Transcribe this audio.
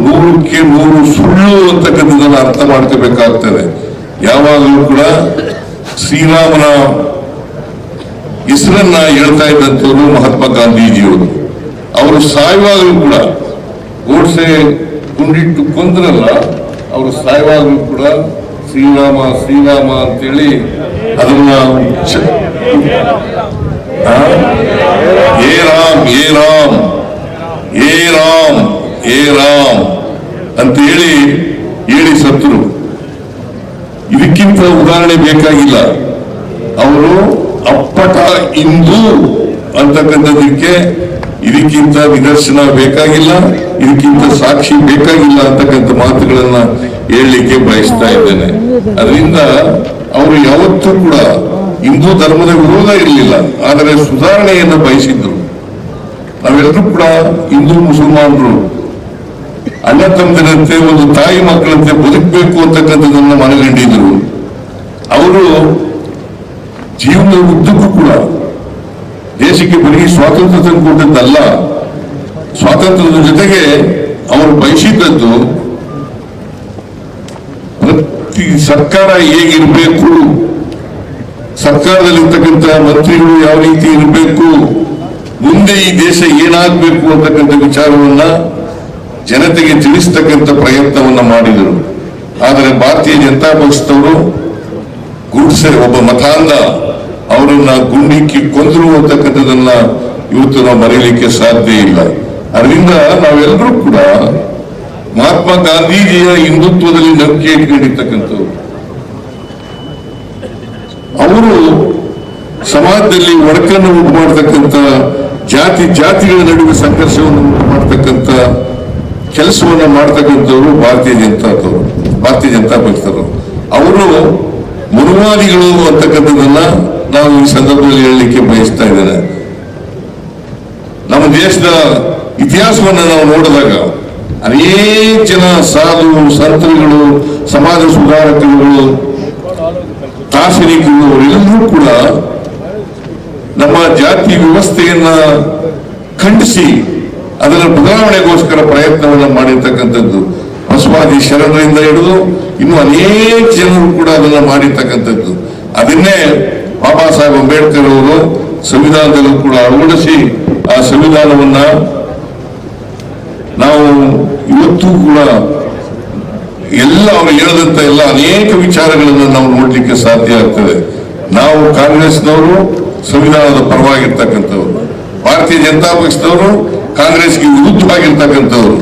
100ಕ್ಕೆ 100 ಸುಳ್ಳು ಅಂತಕ್ಕಂಥದ್ದನ್ನು ಅರ್ಥ ಮಾಡ್ಕೋಬೇಕಾಗ್ತದೆ. ಯಾವಾಗಲೂ ಕೂಡ ಶ್ರೀರಾಮನ ಹೆಸರನ್ನ ಹೇಳ್ತಾ ಇದ್ದಂಥವ್ರು ಮಹಾತ್ಮ ಗಾಂಧೀಜಿಯವರು. ಅವರು ಸಾಯುವಾಗಲೂ ಕೂಡ ಗೋಡ್ಸೆ ಗುಂಡಿಟ್ಟು ಕೊಂದ್ರಲ್ಲ, ಅವರು ಸಾಯುವಾಗಲೂ ಕೂಡ ಶ್ರೀರಾಮ ಶ್ರೀರಾಮ ಅಂತೇಳಿ ಅದನ್ನ ಏ ರಾಮ್ ಏ ರಾಮ್ ಏ ರಾಮ್ ಏ ರಾಮ್ ಅಂತ ಹೇಳಿ ಸತ್ರು. ಇದಕ್ಕಿಂತ ಉದಾಹರಣೆ ಬೇಕಾಗಿಲ್ಲ. ಅವರು ಅಪ್ಪಟ ಹಿಂದೂ ಅಂತಕ್ಕಂಥದಕ್ಕೆ ಇದಕ್ಕಿಂತ ನಿದರ್ಶನ ಬೇಕಾಗಿಲ್ಲ, ಇದಕ್ಕಿಂತ ಸಾಕ್ಷಿ ಬೇಕಾಗಿಲ್ಲ ಅಂತಕ್ಕಂಥ ಮಾತುಗಳನ್ನ ಹೇಳಲಿಕ್ಕೆ ಬಯಸ್ತಾ ಇದ್ದೇನೆ. ಅದರಿಂದ ಅವರು ಯಾವತ್ತೂ ಕೂಡ ಹಿಂದೂ ಧರ್ಮದ ವಿರೋಧ ಇರಲಿಲ್ಲ, ಆದರೆ ಸುಧಾರಣೆಯನ್ನು ಬಯಸಿದ್ರು. ನಾವೆಲ್ಲರೂ ಕೂಡ ಹಿಂದೂ ಮುಸಲ್ಮಾನರು ಅಣ್ಣ ತಮ್ಮದಿರಂತೆ ಒಂದು ತಾಯಿ ಮಕ್ಕಳಂತೆ ಬದುಕಬೇಕು ಅಂತಕ್ಕಂಥದ್ದನ್ನ ಮನಗಂಡಿದ್ರು. ಅವರು ಜೀವನದ ಉದ್ದಕ್ಕೂ ಕೂಡ ದೇಶಕ್ಕೆ ಬರೀ ಸ್ವಾತಂತ್ರ್ಯ ತಂದುಕೊಟ್ಟದ್ದಲ್ಲ, ಸ್ವಾತಂತ್ರ್ಯದ ಜೊತೆಗೆ ಅವರು ಬಯಸಿದ್ದದ್ದು ಪ್ರತಿ ಸರ್ಕಾರ ಹೇಗಿರಬೇಕು, ಸರ್ಕಾರದಲ್ಲಿರ್ತಕ್ಕಂಥ ಮಂತ್ರಿಗಳು ಯಾವ ರೀತಿ ಇರಬೇಕು, ಮುಂದೆ ಈ ದೇಶ ಏನಾಗಬೇಕು ಅಂತಕ್ಕಂಥ ವಿಚಾರವನ್ನ ಜನತೆಗೆ ತಿಳಿಸ್ತಕ್ಕಂಥ ಪ್ರಯತ್ನವನ್ನ ಮಾಡಿದರು. ಆದರೆ ಭಾರತೀಯ ಜನತಾ ಪಕ್ಷದವರು ಗುಡ್ಸೆ ಒಬ್ಬ ಮತಾಂಧ ಅವರನ್ನ ಗುಂಡಿಕ್ಕಿ ಕೊಂದ್ರು ಅಂತಕ್ಕಂಥದನ್ನ ಇವತ್ತು ನಾವು ಮರೆಯಲಿಕ್ಕೆ ಸಾಧ್ಯ ಇಲ್ಲ. ಅದರಿಂದ ನಾವೆಲ್ಲರೂ ಕೂಡ ಮಹಾತ್ಮ ಗಾಂಧೀಜಿಯ ಹಿಂದುತ್ವದಲ್ಲಿ ನಂಬಿಕೆ ಇಟ್ಕೊಂಡಿರ್ತಕ್ಕಂಥವ್ರು. ಅವರು ಸಮಾಜದಲ್ಲಿ ಒಡಕನ್ನು ಉಂಟು ಮಾಡತಕ್ಕಂಥ ಜಾತಿಗಳ ನಡುವೆ ಸಂಘರ್ಷವನ್ನು ಉಂಟು ಮಾಡತಕ್ಕಂಥ ಕೆಲಸವನ್ನ ಮಾಡ್ತಕ್ಕಂಥವ್ರು ಭಾರತೀಯ ಜನತಾ ಪಕ್ಷದವರು. ಅವರು ಮನುವಾದಿಗಳು ಅಂತಕ್ಕಂಥದ್ದನ್ನ ನಾವು ಈ ಸಂದರ್ಭದಲ್ಲಿ ಹೇಳಲಿಕ್ಕೆ ಬಯಸ್ತಾ ಇದ್ದೇನೆ. ನಮ್ಮ ದೇಶದ ಇತಿಹಾಸವನ್ನ ನಾವು ನೋಡಿದಾಗ ಅನೇಕ ಜನ ಸಾಧು ಸಂತರುಗಳು, ಸಮಾಜ ಸುಧಾರಕರುಗಳು, ದಾರ್ಶನಿಕರು ಅವರೆಲ್ಲರೂ ಕೂಡ ನಮ್ಮ ಜಾತಿ ವ್ಯವಸ್ಥೆಯನ್ನ ಖಂಡಿಸಿ ಅದರ ಬದಲಾವಣೆಗೋಸ್ಕರ ಪ್ರಯತ್ನವನ್ನ ಮಾಡಿರ್ತಕ್ಕಂಥದ್ದು. ಬಸವಾದಿ ಶರಣರಿಂದ ಹಿಡಿದು ಇನ್ನು ಅನೇಕ ಜನರು ಕೂಡ ಅದನ್ನ ಮಾಡಿರ್ತಕ್ಕಂಥದ್ದು. ಅದನ್ನೇ ಬಾಬಾ ಸಾಹೇಬ್ ಅಂಬೇಡ್ಕರ್ ಅವರು ಸಂವಿಧಾನದಲ್ಲೂ ಕೂಡ ಅಳವಡಿಸಿ ಆ ಸಂವಿಧಾನವನ್ನ ನಾವು ಇವತ್ತು ಕೂಡ ಎಲ್ಲ ಅವರು ಹೇಳದಂತ ಎಲ್ಲ ಅನೇಕ ವಿಚಾರಗಳನ್ನು ನಾವು ನೋಡ್ಲಿಕ್ಕೆ ಸಾಧ್ಯ ಆಗ್ತದೆ. ನಾವು ಕಾಂಗ್ರೆಸ್ನವರು ಸಂವಿಧಾನದ ಪರವಾಗಿರ್ತಕ್ಕಂಥವ್ರು, ಭಾರತೀಯ ಜನತಾ ಪಕ್ಷದವರು ಕಾಂಗ್ರೆಸ್ಗೆ ವಿರುದ್ಧವಾಗಿರ್ತಕ್ಕಂಥವ್ರು.